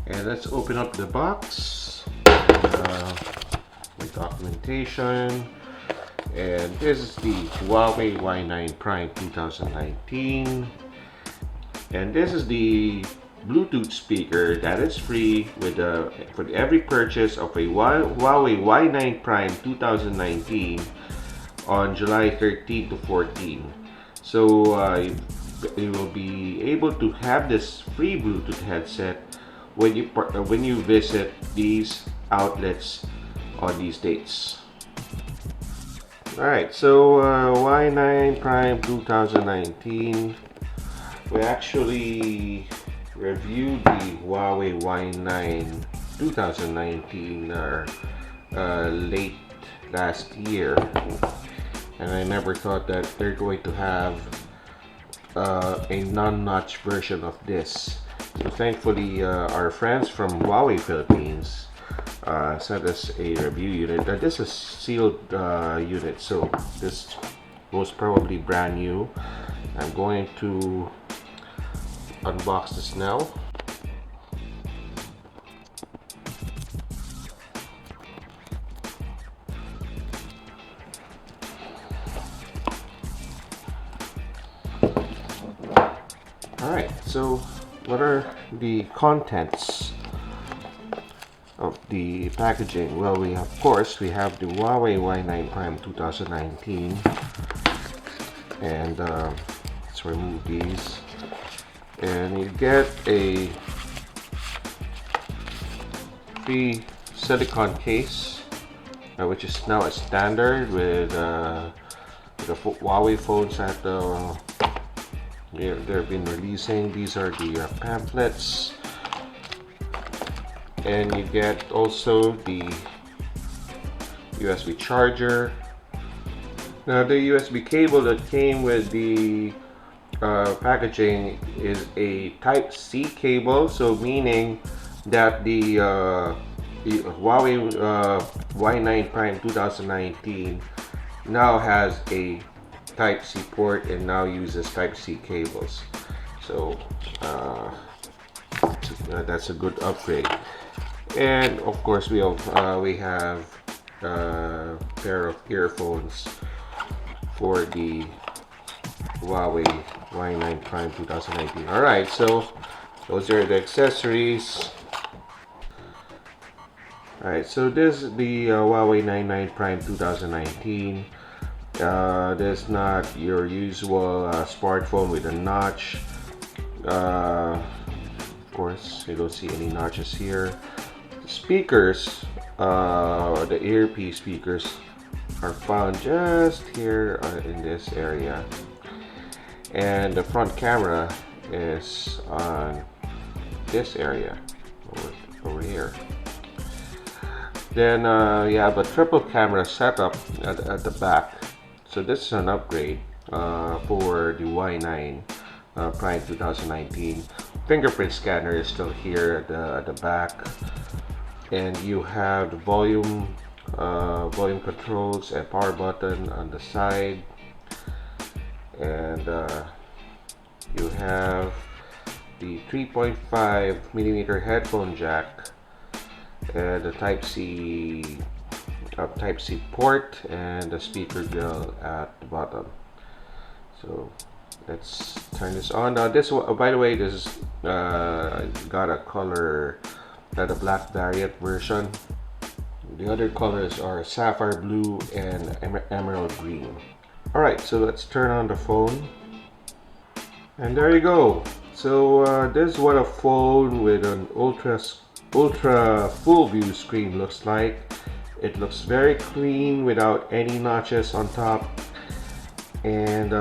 And let's open up the box. My documentation. And this is the Huawei Y9 Prime 2019. And this is the Bluetooth speaker that is free with for every purchase of a Huawei Y9 Prime 2019 on July 13 to 14. So you will be able to have this free Bluetooth headset when you visit these outlets on these dates. Alright, so Y9 Prime 2019. We actually reviewed the Huawei Y9 2019 late last year, and I never thought that they're going to have a non-notch version of this. So thankfully, our friends from Huawei Philippines sent us a review unit. This is a sealed unit, so this was probably brand new. I'm going to unbox this now. Alright, so what are the contents of the packaging? Well, of course we have the Huawei Y9 Prime 2019, and let's remove these. And you get a free silicone case, which is now a standard with the Huawei phones that they've been releasing. These are the pamphlets, and you get also the USB charger. Now the USB cable that came with the packaging is a Type-C cable, so meaning that the Huawei Y9 Prime 2019 now has a Type-C port and now uses Type-C cables. So that's a good upgrade. And of course we have a pair of earphones for the Huawei Y9 Prime 2019. Alright, so those are the accessories. Alright, so this is the Huawei Y9 Prime 2019. This is not your usual smartphone with a notch. Of course, you don't see any notches here. The speakers, the earpiece speakers, are found just here in this area, and the front camera is on this area over here. Then you have a triple camera setup at the back. So this is an upgrade for the Y9 Prime 2019. Fingerprint scanner is still here at the back, and you have the volume controls and power button on the side, and you have the 3.5mm headphone jack, and the Type-C port, and the speaker grill at the bottom. So let's turn this on. Now this, by the way, this is got a color, a black variant version. The other colors are sapphire blue and emerald green. Alright, so let's turn on the phone. And there you go. So this is what a phone with an ultra full view screen looks like. It looks very clean without any notches on top, and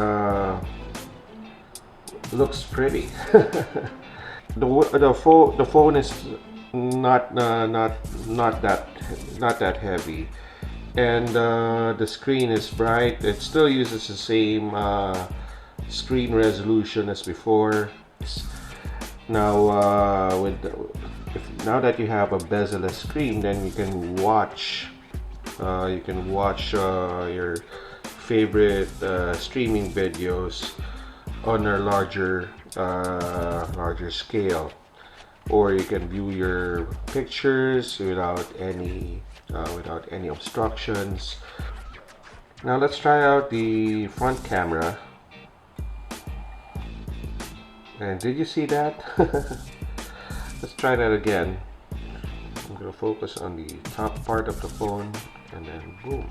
looks pretty. The phone is not that heavy, and the screen is bright. It still uses the same screen resolution as before. Now now that you have a bezel-less screen, then you can watch your favorite streaming videos on a larger scale. or you can view your pictures without any obstructions. Now let's try out the front camera. And did you see that? Let's try that again. I'm gonna focus on the top part of the phone, and then boom.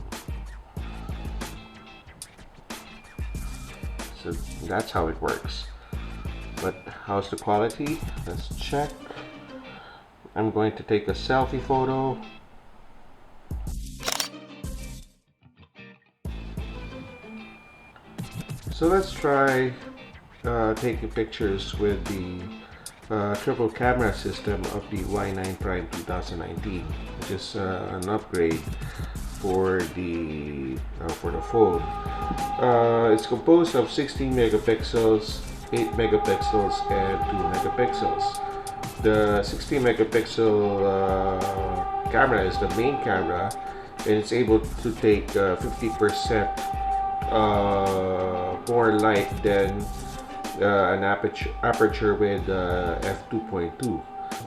So that's how it works. But how's the quality? Let's check. I'm going to take a selfie photo. So let's try taking pictures with the triple camera system of the Y9 Prime 2019, which is an upgrade for the phone. It's composed of 16 megapixels, 8 megapixels, and 2 megapixels. The 16 megapixel camera is the main camera, and it's able to take 50% more light than an aperture with f2.2.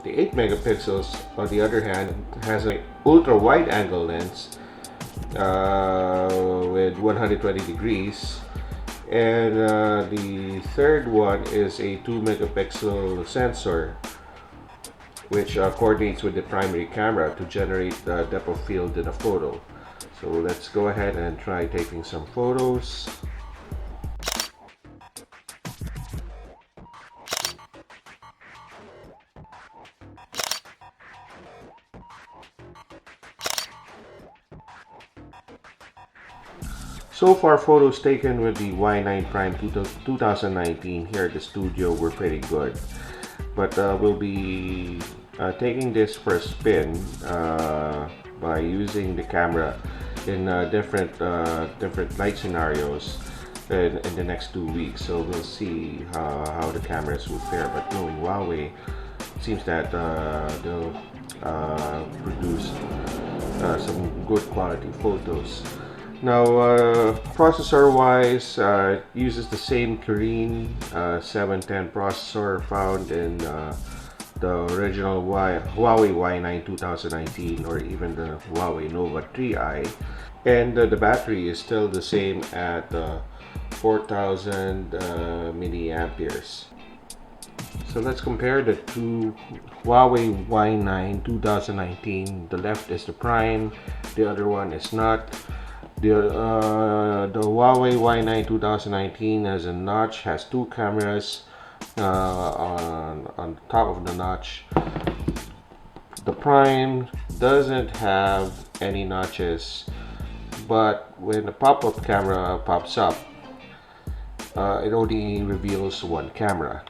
The 8 megapixels, on the other hand, has an ultra wide angle lens with 120 degrees, and the third one is a 2 megapixel sensor, which coordinates with the primary camera to generate the depth of field in a photo. So let's go ahead and try taking some photos. So far, photos taken with the Y9 Prime 2019 here at the studio were pretty good. But we'll be taking this for a spin by using the camera in different light scenarios in the next 2 weeks. So we'll see how the cameras will fare. But knowing Huawei, it seems that they'll produce some good quality photos. Now, processor-wise, it uses the same Kirin 710 processor found in the original Huawei Y9 2019, or even the Huawei Nova 3i, and the battery is still the same at 4,000 milliamperes. So let's compare the two Huawei Y9 2019. The left is the Prime, the other one is not. The Huawei Y9 2019 has a notch, has two cameras on top of the notch. The Prime doesn't have any notches, but when the pop-up camera pops up, it only reveals one camera.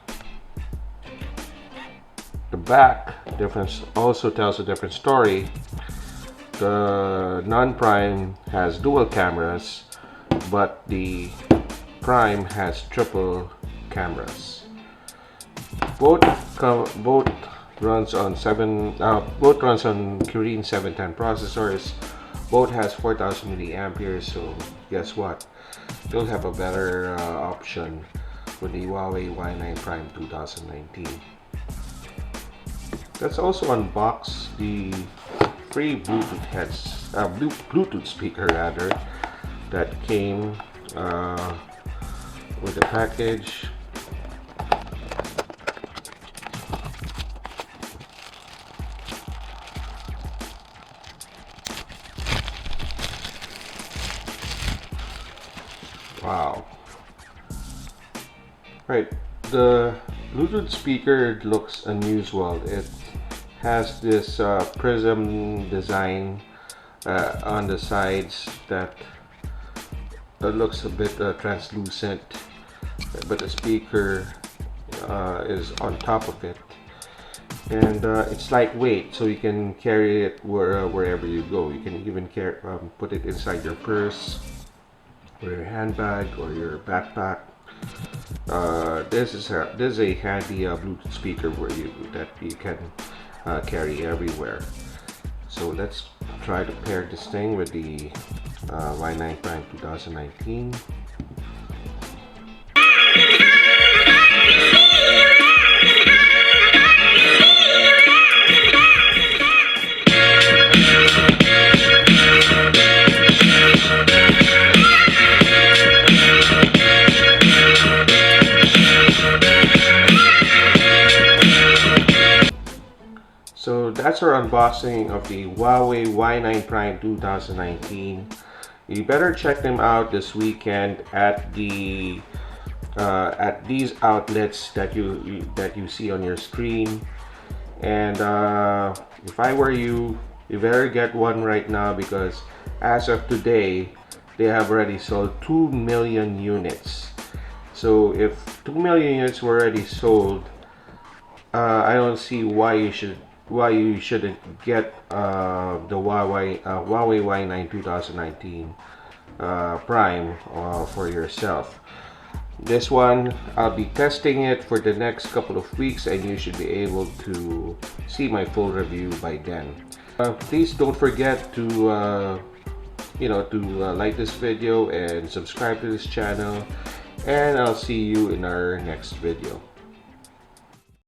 The back difference also tells a different story. The non-Prime has dual cameras, but the Prime has triple cameras. Both runs on Kirin 710 processors. Both has 4,000 milliamperes. So guess what? You'll have a better option with the Huawei Y9 Prime 2019. Let's also unbox the free Bluetooth speaker rather that came with the package. Wow. Right, the Bluetooth speaker looks unusual. It has this prism design on the sides that looks a bit translucent, but the speaker is on top of it, and it's lightweight, so you can carry it wherever you go. You can even put it inside your purse or your handbag or your backpack. This is a handy Bluetooth speaker that you can carry everywhere. So let's try to pair this thing with the Y9 Prime 2019. So that's our unboxing of the Huawei Y9 Prime 2019. You better check them out this weekend at these outlets that you see on your screen. And if I were you, you better get one right now, because as of today, they have already sold 2 million units. So if 2 million units were already sold, I don't see why you shouldn't get the Huawei Y9 2019 Prime for yourself. This one, I'll be testing it for the next couple of weeks, and you should be able to see my full review by then. Please don't forget to like this video and subscribe to this channel, and I'll see you in our next video.